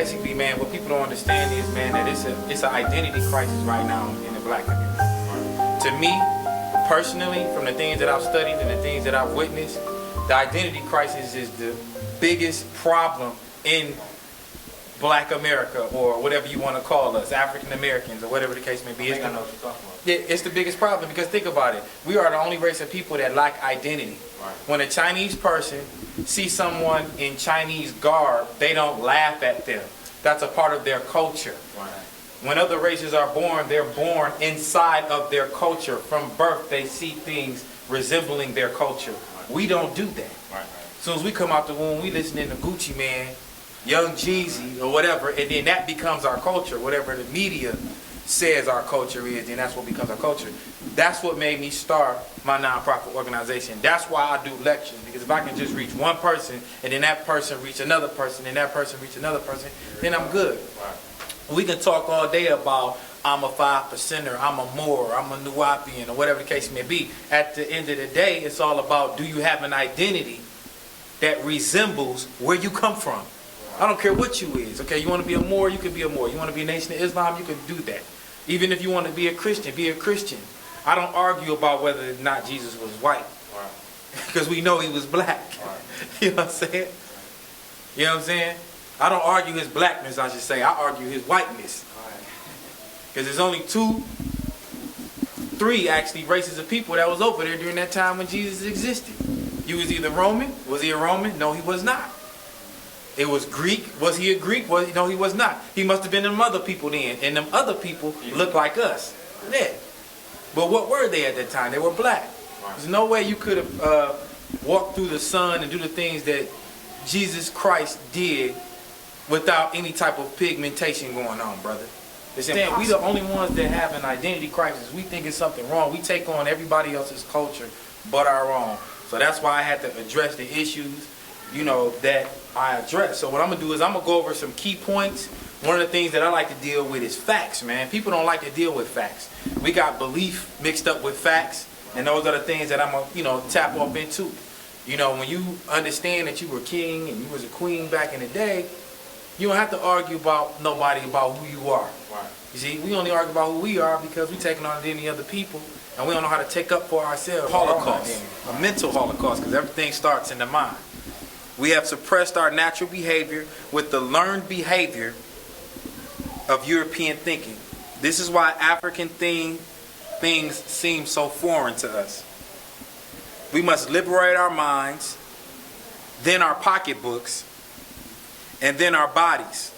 basically, man, what people don't understand is, man, that it's an identity crisis right now in the black community. To me, personally, from the things that I've studied and the things that I've witnessed, the identity crisis is the biggest problem in Black America, or whatever you want to call us, African Americans, or whatever the case may be. I know what you're talking about. Yeah, it's the biggest problem, because think about it. We are the only race of people that lack identity. Right. When a Chinese person sees someone in Chinese garb, they don't laugh at them. That's a part of their culture. Right. When other races are born, they're born inside of their culture. From birth, they see things resembling their culture. Right. We don't do that. Right. As soon as we come out the womb, we listening to Gucci Man, Young Jeezy, or whatever, and then that becomes our culture. Whatever the media says our culture is, then that's what becomes our culture. That's what made me start my nonprofit organization. That's why I do lectures, because if I can just reach one person, and then that person reach another person, and that person reach another person, then I'm good. We can talk all day about I'm a 5%er, I'm a Moor, I'm a Nuwapian, or whatever the case may be. At the end of the day, it's all about, do you have an identity that resembles where you come from? I don't care what you is. Okay, you want to be a Moor, you can be a Moor. You want to be a Nation of Islam, you can do that. Even if you want to be a Christian, be a Christian. I don't argue about whether or not Jesus was white, because we know he was black. You know what I'm saying? You know what I'm saying? I don't argue his blackness, I should say. I argue his whiteness. Because there's only three actually races of people that was over there during that time when Jesus existed. You was either Roman. Was he a Roman? No, he was not. It was Greek. Was he a Greek? No, he was not. He must have been them other people then. And them other people looked like us. Yeah. But what were they at that time? They were black. There's no way you could have walked through the sun and do the things that Jesus Christ did without any type of pigmentation going on, brother. It's impossible. We the only ones that have an identity crisis. We think it's something wrong. We take on everybody else's culture but our own. So that's why I had to address the issues, you know, that I address. So what I'm going to do is I'm going to go over some key points. One of the things that I like to deal with is facts, man. People don't like to deal with facts. We got belief mixed up with facts, and those are the things that I'm going to, you know, tap off into. You know, when you understand that you were king and you was a queen back in the day, you don't have to argue about nobody about who you are. Right. You see, we only argue about who we are because we're taking on any other people, and we don't know how to take up for ourselves. Holocaust, a mental holocaust, because everything starts in the mind. We have suppressed our natural behavior with the learned behavior of European thinking. This is why African things seem so foreign to us. We must liberate our minds, then our pocketbooks, and then our bodies.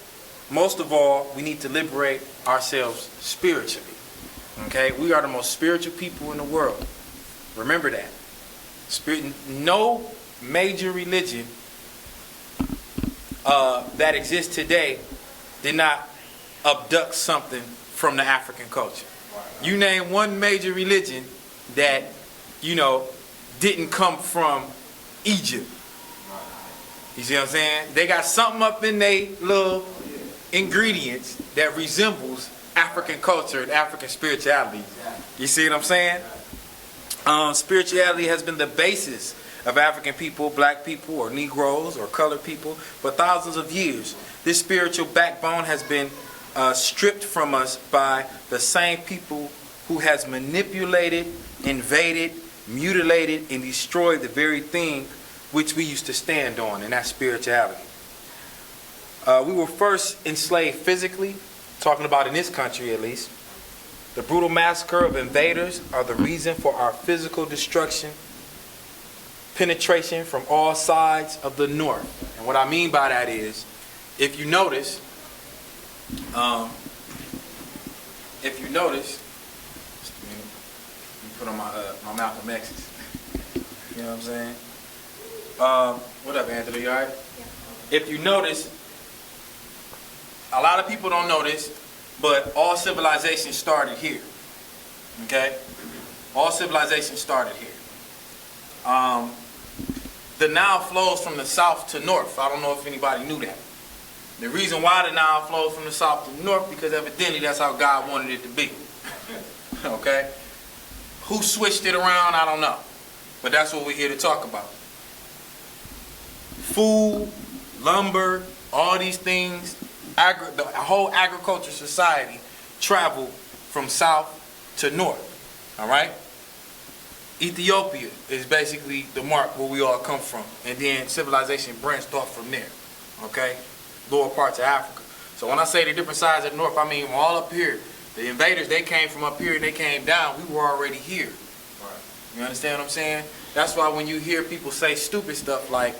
Most of all, we need to liberate ourselves spiritually. Okay? We are the most spiritual people in the world. Remember that. No major religion that exists today did not abduct something from the African culture. You name one major religion that, you know, didn't come from Egypt. You see what I'm saying? They got something up in their little ingredients that resembles African culture and African spirituality. You see what I'm saying? Spirituality has been the basis of African people, black people, or Negroes, or colored people for thousands of years. This spiritual backbone has been stripped from us by the same people who has manipulated, invaded, mutilated, and destroyed the very thing which we used to stand on, and that's spirituality. We were first enslaved physically, talking about in this country at least. The brutal massacre of invaders are the reason for our physical destruction, penetration from all sides of the north. And what I mean by that is, if you notice, put on my Malcolm X's. You know what I'm saying? What up, Angela? You alright? Yeah. If you notice, a lot of people don't know this, but all civilization started here. Okay? All civilization started here. The Nile flows from the south to north. I don't know if anybody knew that. The reason why the Nile flows from the south to the north, because evidently that's how God wanted it to be. Okay? Who switched it around, I don't know. But that's what we're here to talk about. Food, lumber, all these things the whole agriculture society traveled from south to north. All right. Ethiopia is basically the mark where we all come from, and then civilization branched off from there. Okay, lower parts of Africa. So when I say the different sides of the north, I mean all up here. The invaders, they came from up here and they came down. We were already here. Right. You understand what I'm saying? That's why when you hear people say stupid stuff like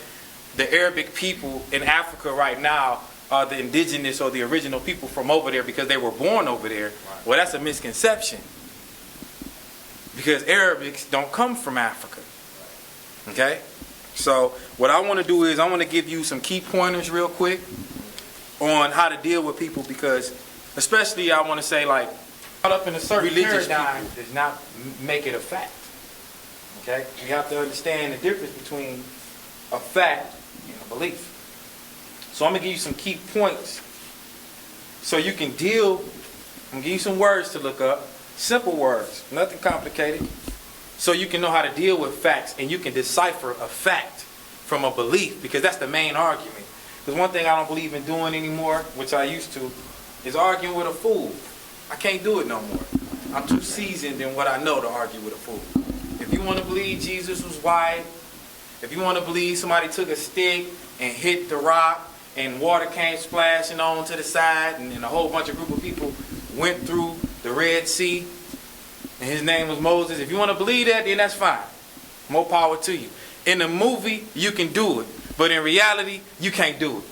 the Arabic people in Africa right now are the indigenous or the original people from over there because they were born over there. Right. Well, that's a misconception. Because Arabics don't come from Africa. Okay? So what I want to do is I want to give you some key pointers real quick on how to deal with people, because especially I want to say, like, caught up in a certain religious paradigm does not make it a fact. Okay? You have to understand the difference between a fact and a belief. So I'm going to give you some key points so you can deal. I'm going to give you some words to look up. Simple words, nothing complicated, so you can know how to deal with facts and you can decipher a fact from a belief, because that's the main argument. Because one thing I don't believe in doing anymore, which I used to, is arguing with a fool. I can't do it no more. I'm too seasoned in what I know to argue with a fool. If you want to believe Jesus was white, if you want to believe somebody took a stick and hit the rock and water came splashing on to the side and a whole bunch of group of people went through the Red Sea, and his name was Moses. If you want to believe that, then that's fine. More power to you. In the movie, you can do it, but in reality, you can't do it.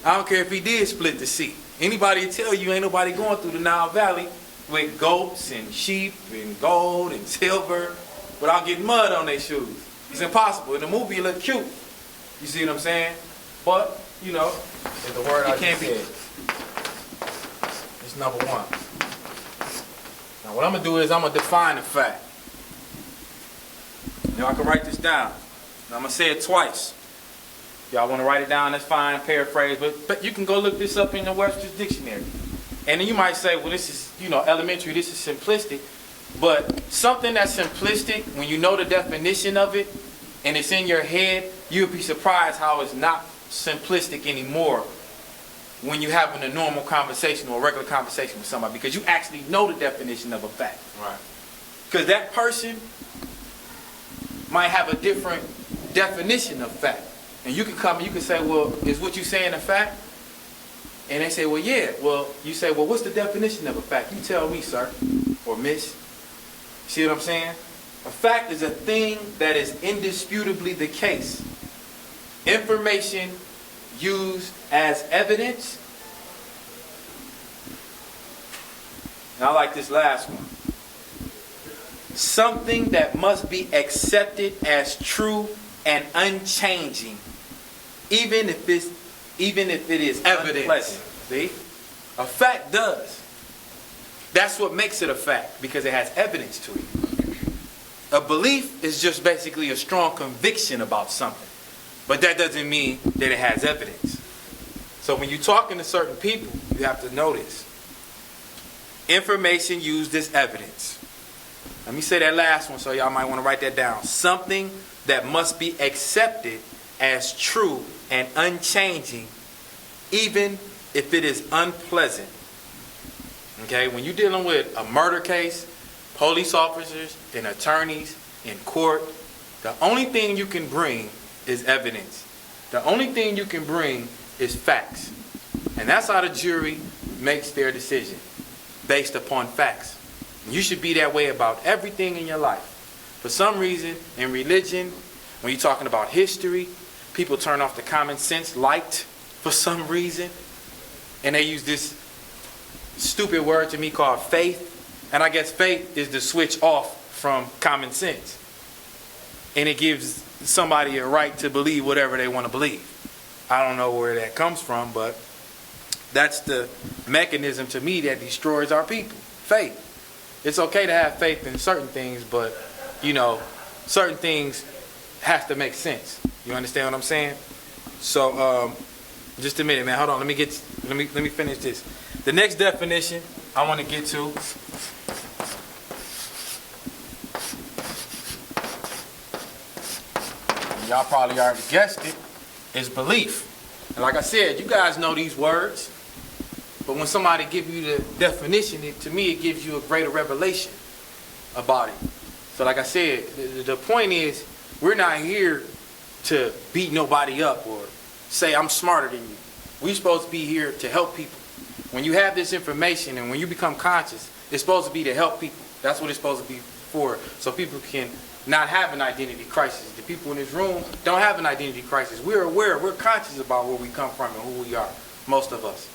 I don't care if he did split the sea. Anybody tell you ain't nobody going through the Nile Valley with goats and sheep and gold and silver without getting mud on their shoes. It's impossible. In the movie, it look cute. You see what I'm saying? But, you know, it's the word it can't be. It's number one. Now what I'm going to do is I'm going to define a fact. Y'all can write this down. Now I'm going to say it twice. Y'all want to write it down, that's fine, paraphrase, but you can go look this up in the Webster's Dictionary. And then you might say, well, this is, you know, elementary, this is simplistic. But something that's simplistic, when you know the definition of it, and it's in your head, you'll be surprised how it's not simplistic anymore when you're having a normal conversation or a regular conversation with somebody, because you actually know the definition of a fact. Right. Because that person might have a different definition of fact. And you can come and you can say, well, is what you saying a fact? And they say, well, yeah. Well, you say, well, what's the definition of a fact? You tell me, sir, or miss. See what I'm saying? A fact is a thing that is indisputably the case. Information used as evidence. And I like this last one. Something that must be accepted as true and unchanging, even if it is evidence. Unpleasant. See? A fact does. That's what makes it a fact, because it has evidence to it. A belief is just basically a strong conviction about something. But that doesn't mean that it has evidence. So when you're talking to certain people, you have to know this. Information used as evidence. Let me say that last one, so y'all might want to write that down. Something that must be accepted as true and unchanging, even if it is unpleasant. Okay, when you're dealing with a murder case, police officers and attorneys in court, the only thing you can bring is evidence. The only thing you can bring is facts. And that's how the jury makes their decision, based upon facts. And you should be that way about everything in your life. For some reason, in religion, when you're talking about history, people turn off the common sense light for some reason. And they use this stupid word to me called faith. And I guess faith is the switch off from common sense. And it gives somebody a right to believe whatever they want to believe. I don't know where that comes from, but that's the mechanism to me that destroys our people. Faith. It's okay to have faith in certain things, but, you know, certain things have to make sense. You understand what I'm saying? So, just a minute, man. Hold on. Let me finish this. The next definition I want to get to. Y'all probably already guessed it. Is belief. And like I said, you guys know these words. But when somebody gives you the definition, to me it gives you a greater revelation about it. So like I said, the point is, we're not here to beat nobody up or say I'm smarter than you. We're supposed to be here to help people. When you have this information and when you become conscious, it's supposed to be to help people. That's what it's supposed to be for, so people can not have an identity crisis. The people in this room don't have an identity crisis. We're aware, we're conscious about where we come from and who we are, most of us.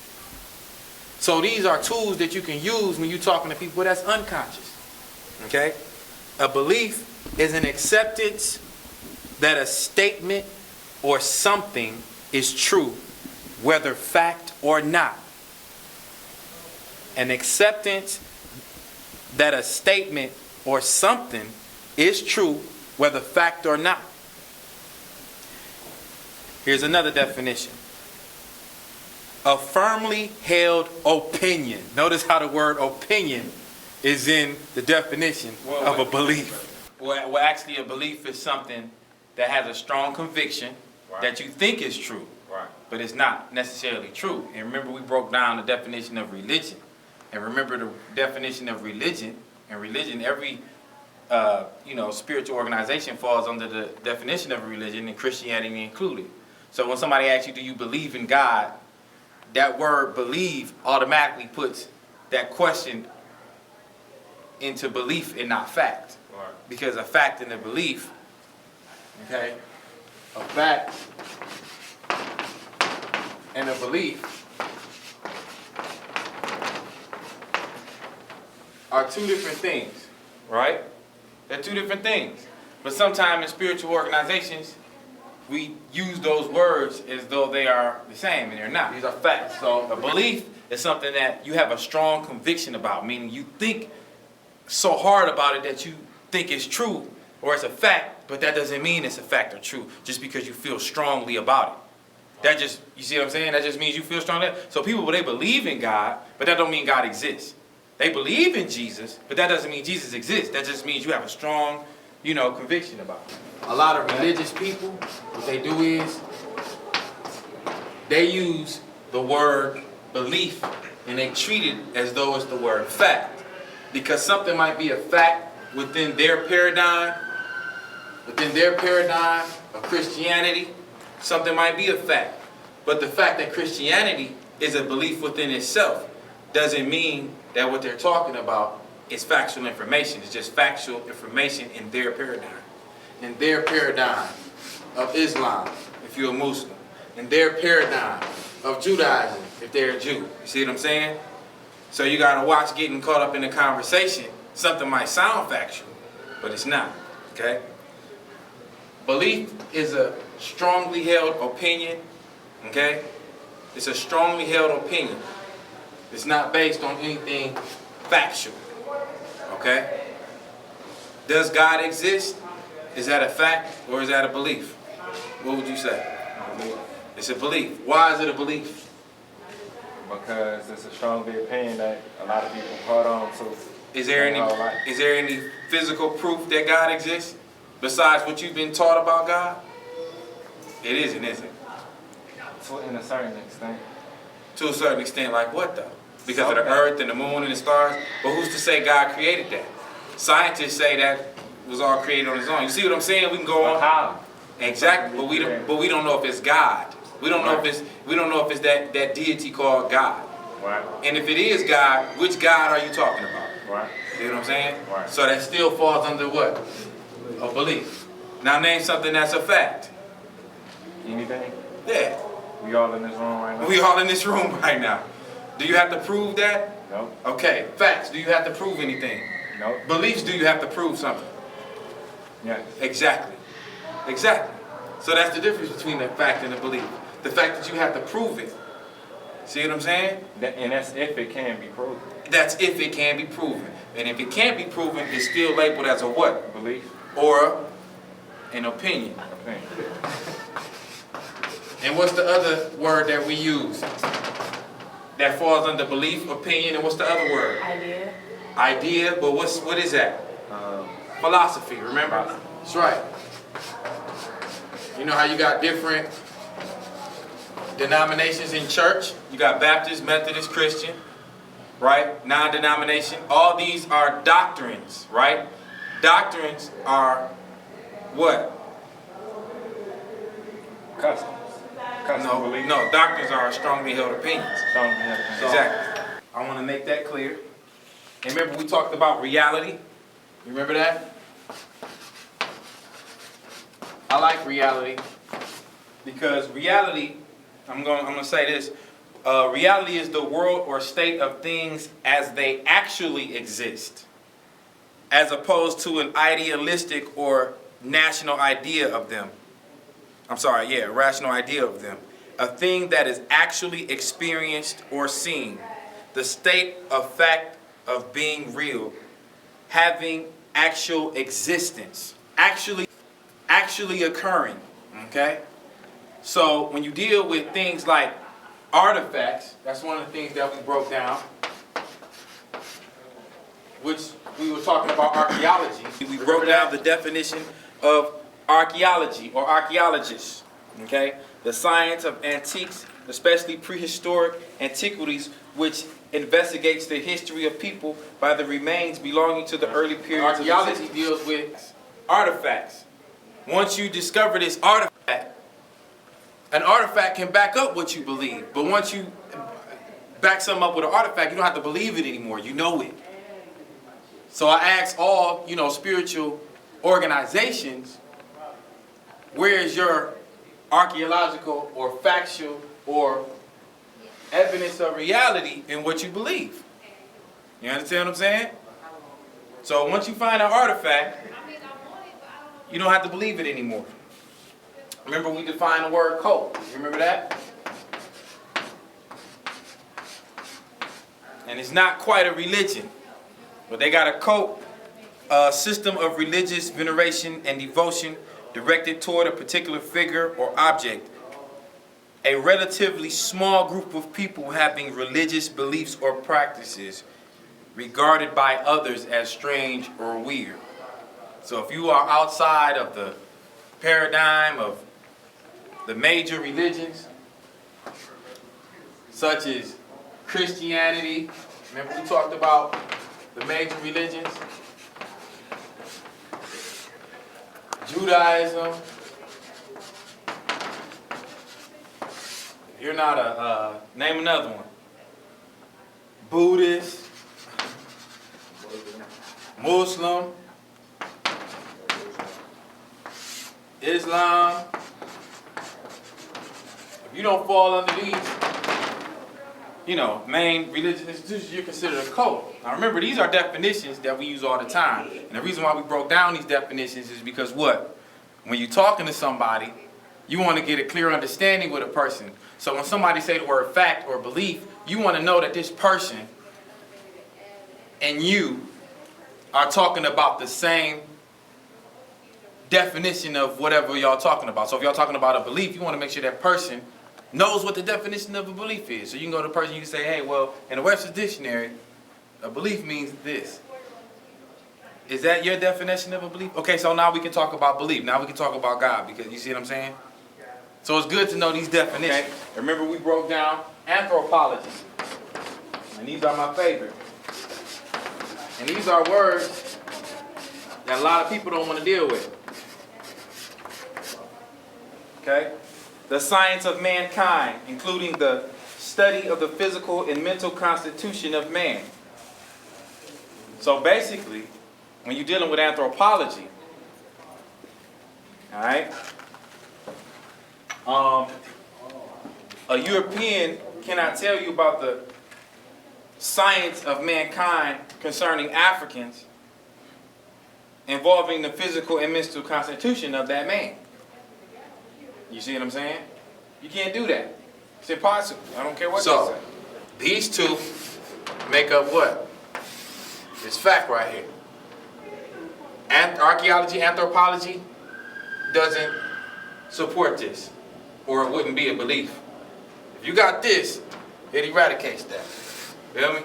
So these are tools that you can use when you're talking to people that's unconscious. Okay? A belief is an acceptance that a statement or something is true, whether fact or not. An acceptance that a statement or something is true, whether fact or not. Here's another definition. A firmly held opinion. Notice how the word opinion is in the definition of a belief. Well, actually, a belief is something that has a strong conviction that you think is true, but it's not necessarily true. And remember, we broke down the definition of religion. And remember the definition of religion. And religion, every spiritual organization falls under the definition of a religion, and Christianity included. So when somebody asks you, do you believe in God? That word believe automatically puts that question into belief and not fact. Right. Because a fact and a belief, okay, a fact and a belief are two different things, right? They're two different things. But sometimes in spiritual organizations, we use those words as though they are the same, and they're not. These are facts. So a belief is something that you have a strong conviction about, meaning you think so hard about it that you think it's true or it's a fact, but that doesn't mean it's a fact or true just because you feel strongly about it. That just, you see what I'm saying? That just means you feel strongly. So people, they believe in God, but that don't mean God exists. They believe in Jesus, but that doesn't mean Jesus exists. That just means you have a strong, conviction about it. A lot of religious people, what they do is they use the word belief and they treat it as though it's the word fact. Because something might be a fact within their paradigm of Christianity, something might be a fact. But the fact that Christianity is a belief within itself doesn't mean that what they're talking about is factual information. It's just factual information in their paradigm. In their paradigm of Islam, if you're a Muslim. In their paradigm of Judaism, if they're a Jew. You see what I'm saying? So you gotta watch getting caught up in the conversation. Something might sound factual, but it's not. Okay? Belief is a strongly held opinion. Okay? It's a strongly held opinion. It's not based on anything factual. Okay? Does God exist? Is that a fact or is that a belief? What would you say? It's a belief. Why is it a belief? Because it's a strong opinion that a lot of people caught on to. Is there any physical proof that God exists besides what you've been taught about God? It isn't, is it? To a certain extent. To a certain extent, like what though? Because of the earth and the moon and the stars? But who's to say God created that? Scientists say that was all created on its own. You see what I'm saying? We can go on. How? Exactly, but we don't know if it's God. We don't know if it's that deity called God. Right. And if it is God, which God are you talking about? Right. See what I'm saying? Right. So that still falls under what? A belief. Now name something that's a fact. Anything? Yeah. We all in this room right now? We all in this room right now. Do you have to prove that? No. Okay. Facts. Do you have to prove anything? No. Beliefs, do you have to prove something? Yes. Exactly. Exactly. So that's the difference between the fact and the belief. The fact that you have to prove it. See what I'm saying? And that's if it can be proven. That's if it can be proven. And if it can't be proven, it's still labeled as a what? Belief. Or an opinion. And what's the other word that we use that falls under belief, opinion, and what's the other word? Idea. Idea, but what is that? Philosophy, remember? That's right. You know how you got different denominations in church. You got Baptist, Methodist, Christian, right? Non-denomination. All these are doctrines, right? Doctrines are what? Customs. Custom beliefs. No, doctrines are strongly held opinions. Strongly held opinions. Exactly. I want to make that clear. And remember, we talked about reality. You remember that? I like reality because reality, I'm gonna say this. Reality is the world or state of things as they actually exist, as opposed to an idealistic or national idea of them. I'm sorry, yeah, a rational idea of them. A thing that is actually experienced or seen. The state of fact of being real. Having actual existence. Actually occurring. Okay? So when you deal with things like artifacts, that's one of the things that we broke down, which we were talking about archaeology. We broke down the definition of archaeology or archaeologists, okay? The science of antiques, especially prehistoric antiquities, which investigates the history of people by the remains belonging to the early periods. Archaeology deals with artifacts. Once you discover this artifact, an artifact can back up what you believe, but once you back something up with an artifact, you don't have to believe it anymore. You know it. So I ask all, spiritual organizations, where is your archaeological or factual or evidence of reality in what you believe? You understand what I'm saying? So once you find an artifact, you don't have to believe it anymore. Remember we defined the word cult. You remember that? And it's not quite a religion, but they got a cult, a system of religious veneration and devotion directed toward a particular figure or object. A relatively small group of people having religious beliefs or practices regarded by others as strange or weird. So if you are outside of the paradigm of the major religions, such as Christianity, remember we talked about the major religions? Judaism. You're not a, name another one. Buddhist, Muslim, Islam. If you don't fall under these, main religious institutions, you're considered a cult. Now remember, these are definitions that we use all the time. And the reason why we broke down these definitions is because what? When you're talking to somebody, you want to get a clear understanding with a person. So when somebody say the word fact or belief, you want to know that this person and you are talking about the same definition of whatever y'all talking about. So if y'all talking about a belief, you want to make sure that person knows what the definition of a belief is. So you can go to the person, you can say, hey, well, in the Webster's Dictionary, a belief means this. Is that your definition of a belief? Okay, so now we can talk about belief. Now we can talk about God, because you see what I'm saying? So it's good to know these definitions. Okay. Remember we broke down anthropology. And these are my favorite. And these are words that a lot of people don't want to deal with. Okay? The science of mankind, including the study of the physical and mental constitution of man. So basically, when you're dealing with anthropology, all right, a European cannot tell you about the science of mankind concerning Africans involving the physical and mental constitution of that man. You see what I'm saying? You can't do that. It's impossible. I don't care what they say. These two make up what? This fact right here. Archaeology, anthropology doesn't support this, or it wouldn't be a belief. If you got this, it eradicates that. Feel me?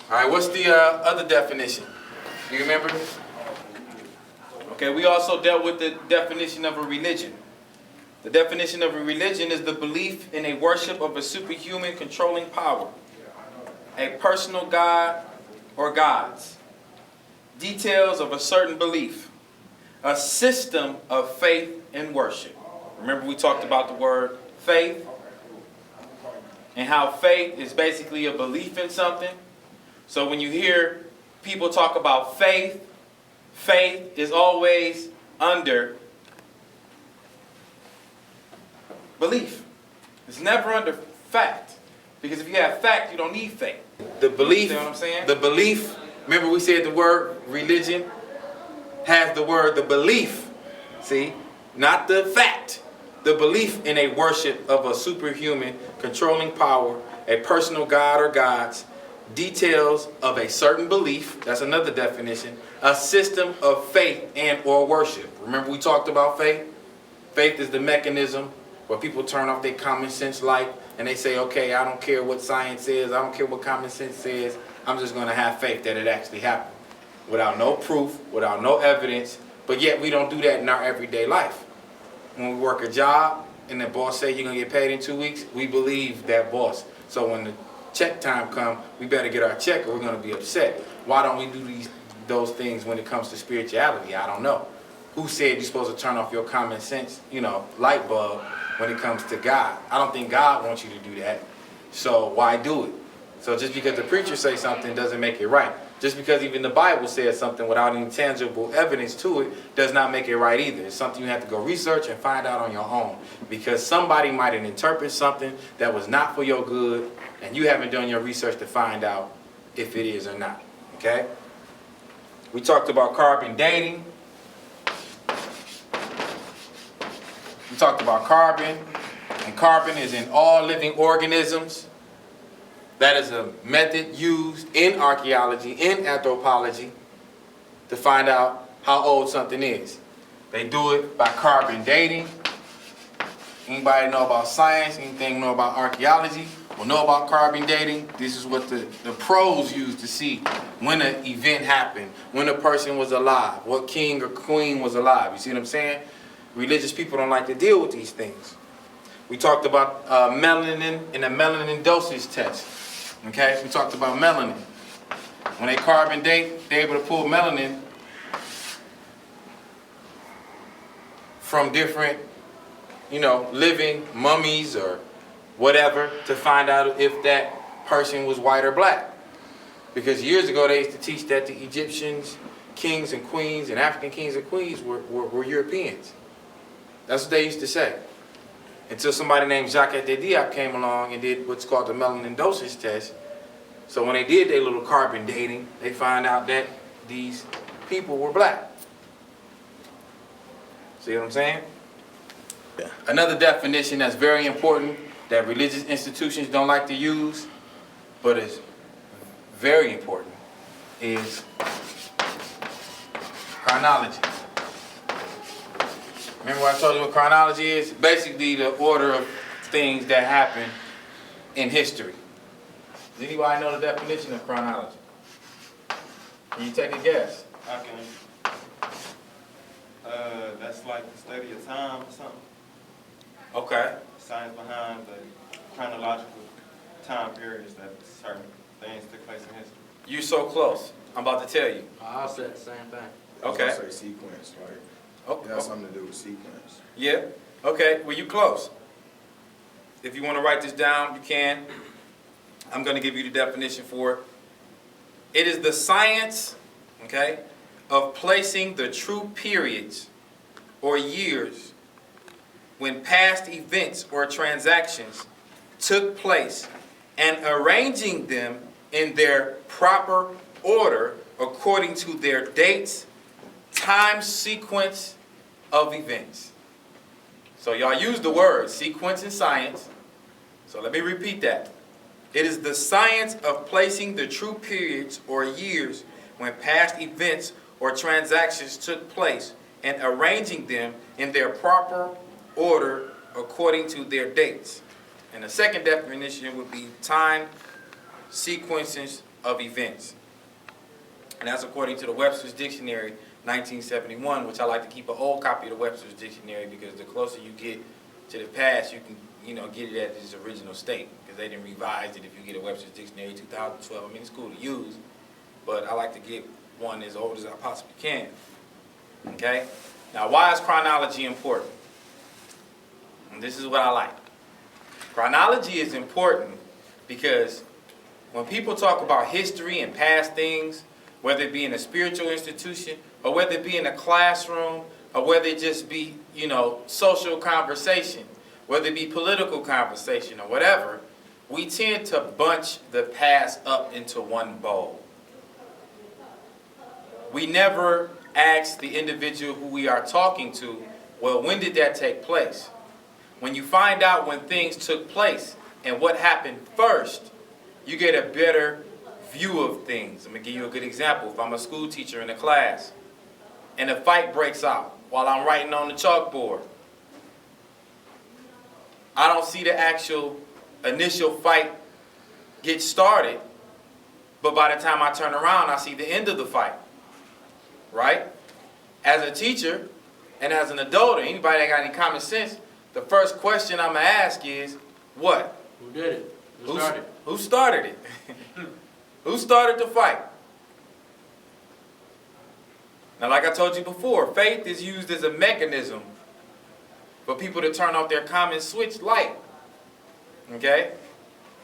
All right, what's the other definition? Do you remember this? Okay, we also dealt with the definition of a religion. The definition of a religion is the belief in a worship of a superhuman controlling power, a personal god or gods, details of a certain belief, a system of faith and worship. Remember we talked about the word faith and how faith is basically a belief in something. So when you hear people talk about faith, faith is always under belief. It's never under fact. Because if you have fact, you don't need faith. The belief, you know what I'm saying? The belief, remember we said the word religion has the word the belief. See? Not the fact. The belief in a worship of a superhuman controlling power, a personal god or gods, details of a certain belief, that's another definition, a system of faith and or worship. Remember we talked about faith? Faith is the mechanism where people turn off their common sense light and they say, okay, I don't care what science says, I don't care what common sense says, I'm just going to have faith that it actually happened. Without no proof, without no evidence, but yet we don't do that in our everyday life. When we work a job and the boss say you're going to get paid in 2 weeks, we believe that boss. So when the check time comes, we better get our check or we're going to be upset. Why don't we do those things when it comes to spirituality? I don't know. Who said you're supposed to turn off your common sense, light bulb when it comes to God? I don't think God wants you to do that. So why do it? So just because the preacher says something doesn't make it right. Just because even the Bible says something without any tangible evidence to it does not make it right either. It's something you have to go research and find out on your own. Because somebody might have interpreted something that was not for your good and you haven't done your research to find out if it is or not. Okay? We talked about carbon dating. We talked about carbon, and carbon is in all living organisms. That is a method used in archaeology, in anthropology, to find out how old something is. They do it by carbon dating. Anybody know about science? Anything know about archaeology? Will know about carbon dating. This is what the pros use to see when an event happened, when a person was alive, what king or queen was alive. You see what I'm saying? Religious people don't like to deal with these things. We talked about melanin and the melanin dosage test. Okay, we talked about melanin. When they carbon date, they're able to pull melanin from different, living mummies or whatever to find out if that person was white or black. Because years ago they used to teach that the Egyptians, kings and queens, and African kings and queens were Europeans. That's what they used to say. Until somebody named G.O.A.T came along and did what's called the melanin dosage test. So when they did their little carbon dating, they found out that these people were black. See what I'm saying? Yeah. Another definition that's very important that religious institutions don't like to use, but is very important, is chronology. Remember what I told you what chronology is? Basically the order of things that happen in history. Does anybody know the definition of chronology? Can you take a guess? I can. That's like the study of time or something. Okay. Science behind the chronological time periods that certain things took place in history. You're so close. I'm about to tell you. I'll say the same thing. Okay. I was gonna say sequence, right? Okay. It has something to do with sequence. Yeah. Okay. Well, you close. If you want to write this down, you can. I'm going to give you the definition for it. It is the science, okay, of placing the true periods or years when past events or transactions took place and arranging them in their proper order according to their dates, time sequence of events. So y'all use the word sequence in science. So let me repeat that. It is the science of placing the true periods or years when past events or transactions took place and arranging them in their proper order according to their dates. And the second definition would be time sequences of events. And that's according to the Webster's Dictionary, 1971, which I like to keep an old copy of the Webster's Dictionary because the closer you get to the past, you can, get it at its original state, because they didn't revise it if you get a Webster's Dictionary 2012. I mean, it's cool to use, but I like to get one as old as I possibly can. Okay? Now, why is chronology important? And this is what I like. Chronology is important because when people talk about history and past things, whether it be in a spiritual institution, or whether it be in a classroom, or whether it just be, social conversation, whether it be political conversation or whatever, we tend to bunch the past up into one bowl. We never ask the individual who we are talking to, well, when did that take place? When you find out when things took place and what happened first, you get a better view of things. I'm going to give you a good example. If I'm a school teacher in a class and a fight breaks out while I'm writing on the chalkboard, I don't see the actual initial fight get started, but by the time I turn around, I see the end of the fight. Right? As a teacher and as an adult, or anybody that got any common sense, the first question I'm going to ask is, what? Who did it? Who started? Who started it? Who started the fight? Now, like I told you before, faith is used as a mechanism for people to turn off their common switch light. Okay?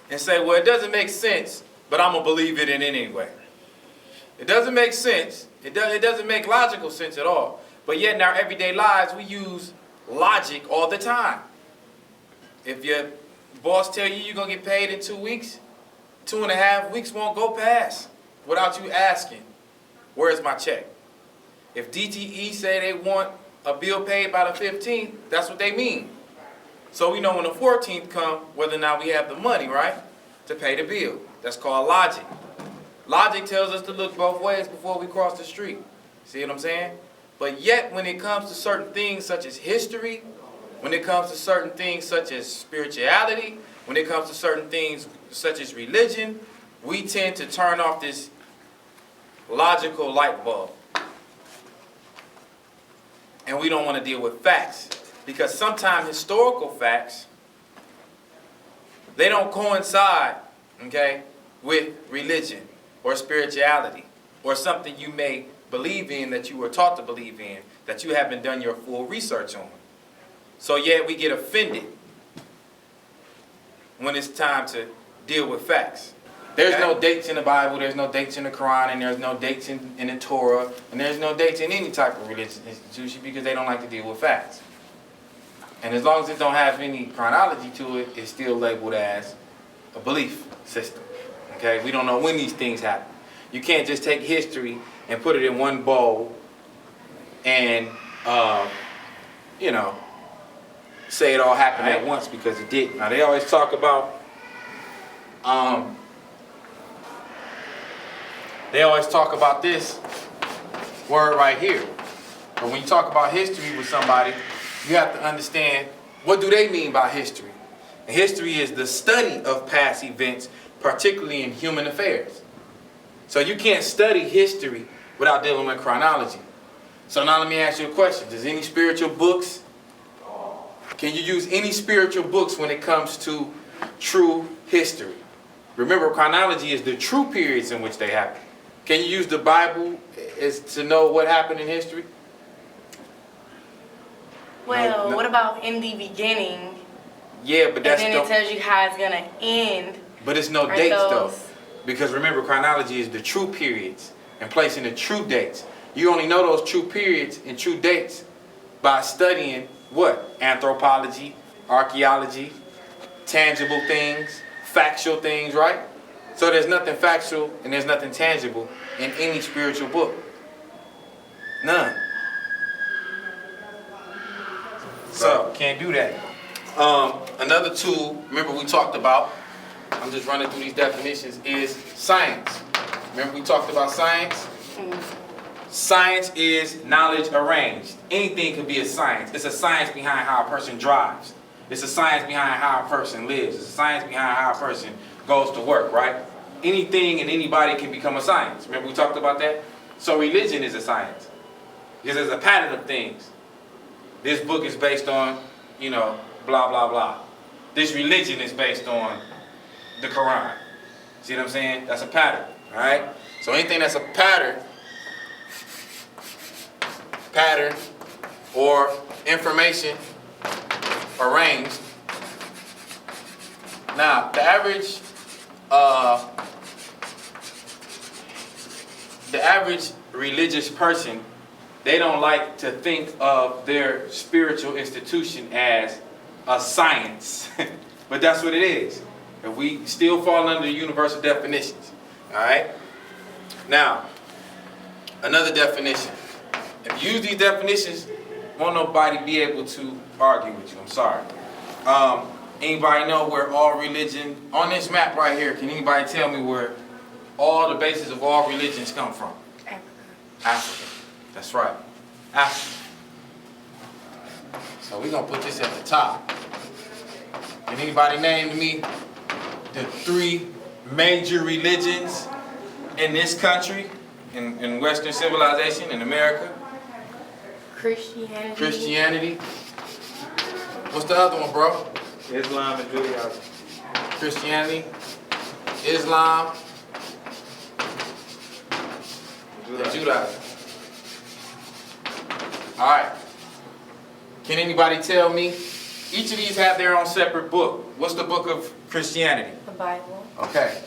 And say, well, it doesn't make sense, but I'm going to believe it in anyway. It doesn't make sense. It doesn't make logical sense at all. But yet in our everyday lives, we use logic all the time. If your boss tell you you're going to get paid in 2 weeks, 2.5 weeks won't go past without you asking, where's my check? If DTE say they want a bill paid by the 15th, that's what they mean. So we know when the 14th come, whether or not we have the money, right, to pay the bill. That's called logic. Logic tells us to look both ways before we cross the street. See what I'm saying? But yet, when it comes to certain things such as history, when it comes to certain things such as spirituality, when it comes to certain things such as religion, we tend to turn off this logical light bulb. And we don't want to deal with facts. Because sometimes historical facts, they don't coincide, okay, with religion or spirituality or something you may believe in that you were taught to believe in that you haven't done your full research on. So yet we get offended when it's time to deal with facts. There's no dates in the Bible, there's no dates in the Quran, and there's no dates in the Torah, and there's no dates in any type of religious institution because they don't like to deal with facts. And as long as it don't have any chronology to it, it's still labeled as a belief system. Okay, we don't know when these things happen. You can't just take history and put it in one bowl and, say it all happened at once because it didn't. Now, they always talk about, this word right here. But when you talk about history with somebody, you have to understand, what do they mean by history? And history is the study of past events, particularly in human affairs. So you can't study history without dealing with chronology. So now let me ask you a question. Does any spiritual books, can you use any spiritual books when it comes to true history? Remember, chronology is the true periods in which they happen. Can you use the Bible as to know what happened in history? Well, No. what about in the beginning? Yeah, but that's And then it tells you how it's gonna end. But it's no Are dates though. those- Because remember, chronology is the true periods and placing the true dates. You only know those true periods and true dates by studying what? Anthropology, archaeology, tangible things, factual things, right? So there's nothing factual and there's nothing tangible in any spiritual book. None. So, can't do that. Another tool, remember we talked about, I'm just running through these definitions, is science. Remember we talked about science? Science is knowledge arranged. Anything could be a science. It's a science behind how a person drives. It's a science behind how a person lives. It's a science behind how a person goes to work, right? Anything and anybody can become a science. Remember we talked about that? So religion is a science. Because there's a pattern of things. This book is based on, blah, blah, blah. This religion is based on the Quran. See what I'm saying? That's a pattern, all right? So anything that's a pattern or information arranged. Now, the average religious person, they don't like to think of their spiritual institution as a science, but that's what it is. And we still fall under the universal definitions, all right? Now, another definition. If you use these definitions, won't nobody be able to argue with you. I'm sorry. Anybody know where all religion, on this map right here, can anybody tell me where all the bases of all religions come from? Africa. Africa. That's right. Africa. So we're going to put this at the top. Can anybody name me the 3 major religions in this country, in Western civilization, in America? Christianity. What's the other one, bro? Islam and Judaism. Christianity, Islam, and Judaism. All right. Can anybody tell me? Each of these have their own separate book. What's the book of Christianity? The Bible. Okay.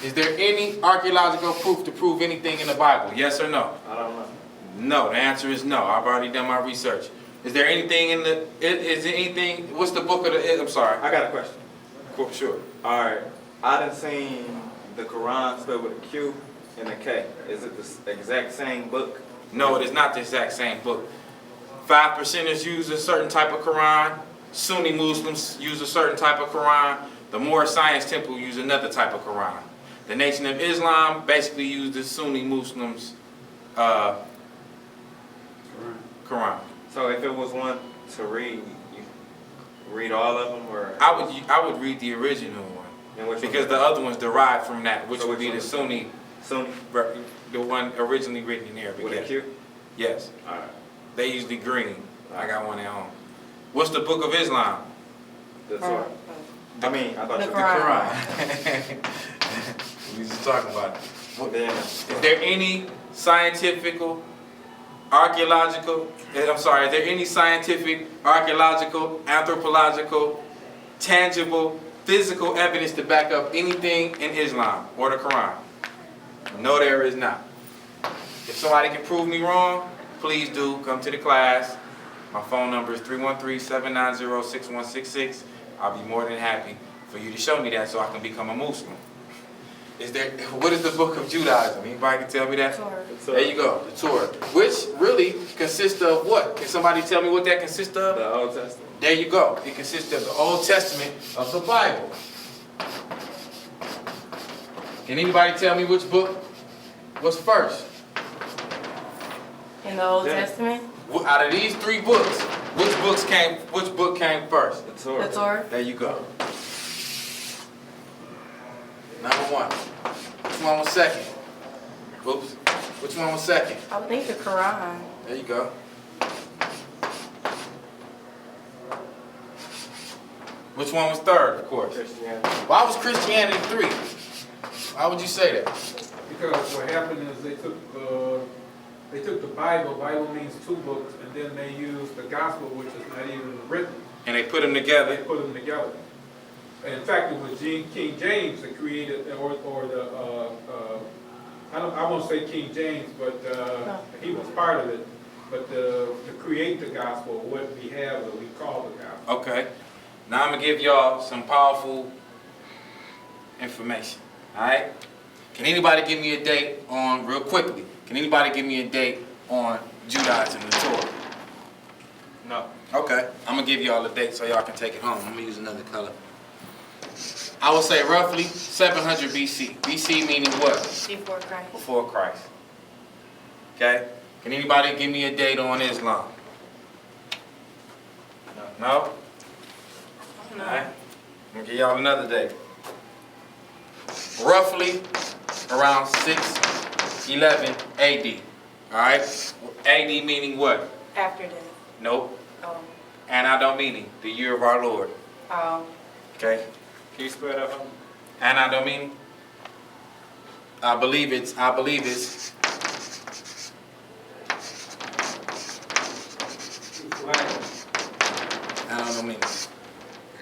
Is there any archaeological proof to prove anything in the Bible? Yes or no? I don't know. No. The answer is no. I've already done my research. Is there anything in the? Is there anything? What's the book of the? I'm sorry. I got a question. Sure. All right. I done seen the Quran spelled with a Q and a K. Is it the exact same book? No, it is not the exact same book. 5%ers use a certain type of Quran. Sunni Muslims use a certain type of Quran. The Moorish Science Temple use another type of Quran. The Nation of Islam basically use the Sunni Muslims' Quran. So if it was one to read, you read all of them, or I would read the original one and which because one? the other one's derived from that, which So would which be the one? Sunni, Sunni the one originally written in Arabic. with a Q. Yes. All right. They usually green. I got one at home. What's the Book of Islam? The Torah. I mean, I thought The you The Quran. We just talking about it. Then, Is there any scientific, archaeological, is there any scientific, archaeological, anthropological, tangible, physical evidence to back up anything in Islam or the Quran? No, there is not. If somebody can prove me wrong, please do come to the class. My phone number is 313-790-6166. I'll be more than happy for you to show me that so I can become a Muslim. What is the Book of Judaism? Anybody can tell me that? Torah. There you go, the Torah. Which really consists of what? Can somebody tell me what that consists of? the Old Testament. There you go. It consists of the Old Testament of the Bible. Can anybody tell me which book was first? In the Old Yeah. Testament? Out of these 3 books, which book came first? The Torah. The Torah? There you go. Number 1. Which one was second? Oops. Which one was second? I would think the Quran. There you go. Which one was third, of course? Christianity. Why was Christianity 3? Why would you say that? Because what happened is they took the Bible. Bible means 2 books, and then they used the gospel, which is not even written. And they put them They together. put them together. And in fact, it was King James that created, or the I won't say King James, but he was part of it. But to create the gospel, what we have, what we call the gospel. Okay. Now I'm going to give y'all some powerful information. Alright? Can anybody give me a date on, real quickly, can anybody give me a date on Judaism and the Torah? No. Okay. I'm going to give y'all a date so y'all can take it home. I'm going to use another color. I would say roughly 700 BC. BC meaning what? Before Christ. Before Christ. Okay? Can anybody give me a date on Islam? No? No. Alright? I'm going to give y'all another date. Roughly around 611 AD. Alright? AD meaning what? After death. Nope. Oh. Anno Domini, the year of our Lord. Oh. Okay? Can you spell that for me? Anno Domini. I believe it's. Anno Domini.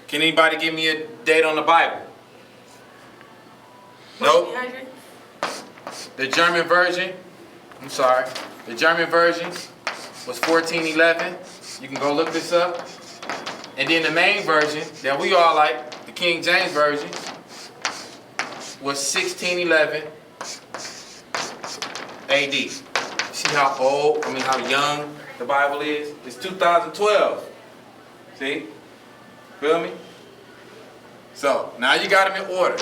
Can anybody give me a date on the Bible? Nope. 1400? The German version, I'm sorry, the German version was 1411. You can go look this up. And then the main version that we all like, the King James version, was 1611 AD. See how old, how young the Bible is? It's 2012. See? Feel me? So, now you got them in order.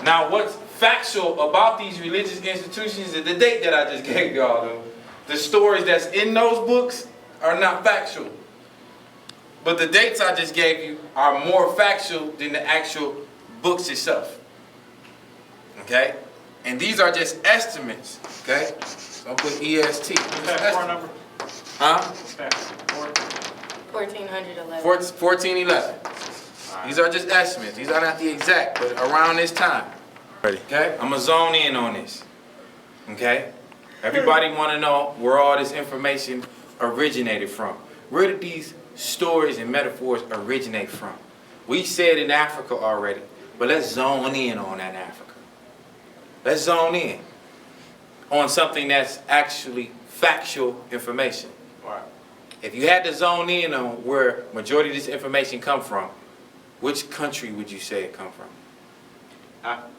Now, what's factual about these religious institutions is the date that I just gave y'all. The stories that's in those books are not factual. But the dates I just gave you are more factual than the actual books itself. Okay? And these are just estimates. Okay? So I'll put EST. What's that floor number? Huh? What's that? 1411. 1411. These are just estimates. These are not the exact, but around this time. Okay? I'm going to zone in on this. Okay? Everybody want to know where all this information originated from. Where did these stories and metaphors originate from? We said in Africa already, but let's zone in on that Africa. Let's zone in on something that's actually factual information. Right. If you had to zone in on where majority of this information come from, which country would you say it come from?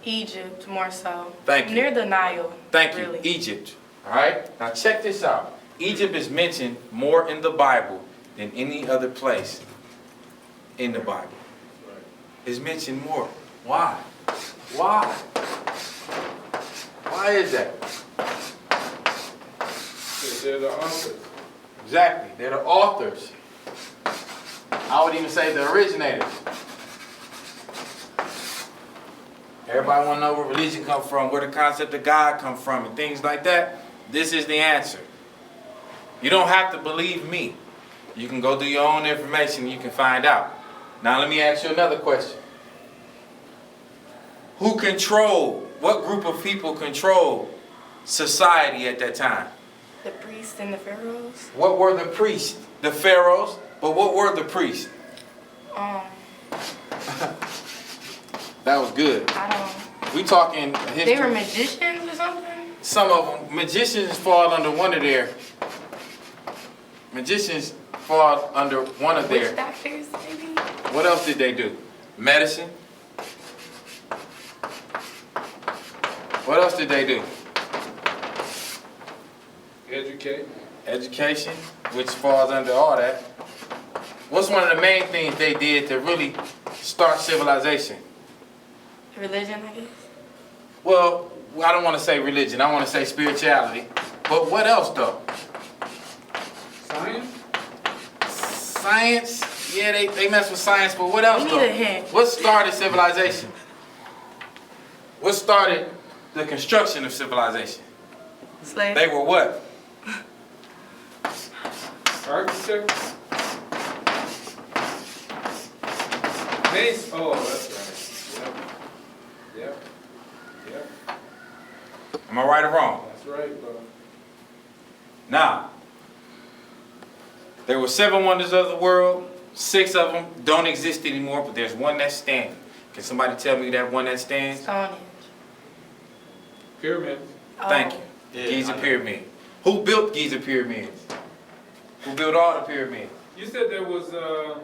Egypt, more so. Thank you. Near the Nile. Thank you. Really. Egypt. All right? Now check this out. Egypt is mentioned more in the Bible than any other place in the Bible. It's mentioned more. Why? Why? Why is that? They're the authors. Exactly. They're the authors. I would even say the originators. Everybody want to know where religion comes from, where the concept of God comes from, and things like that. This is the answer. You don't have to believe me. You can go do your own information and you can find out. Now let me ask you another question. Who controlled, what group of people controlled society at that time? The priests and the pharaohs. What were the priests? The pharaohs, but what were the priests? That was good. I don't. We talking history. They were magicians or something? Some of them. Magicians fall under one of their. Magicians fall under one of their. Witch doctors, maybe? What else did they do? Medicine. What else did they do? Educate. Education, which falls under all that. What's one of the main things they did to really start civilization? Religion, I guess. Well, I don't want to say religion. I want to say spirituality. But what else, though? Science? Science? Yeah, they mess with science, but what else, We though? need a hint. What started civilization? What started the construction of civilization? Slaves. They were what? Architects? Mace? Oh, that's right. Yep. Yep. Am I right or wrong? That's right, bro. Now, there were 7 wonders of the world. 6 of them don't exist anymore, but there's one that's standing. Can somebody tell me that one that stands? Stonehenge. Pyramids. Thank you. Yeah, Giza I know. Pyramid. Who built Giza Pyramids? Who built all the pyramids? You said there was some.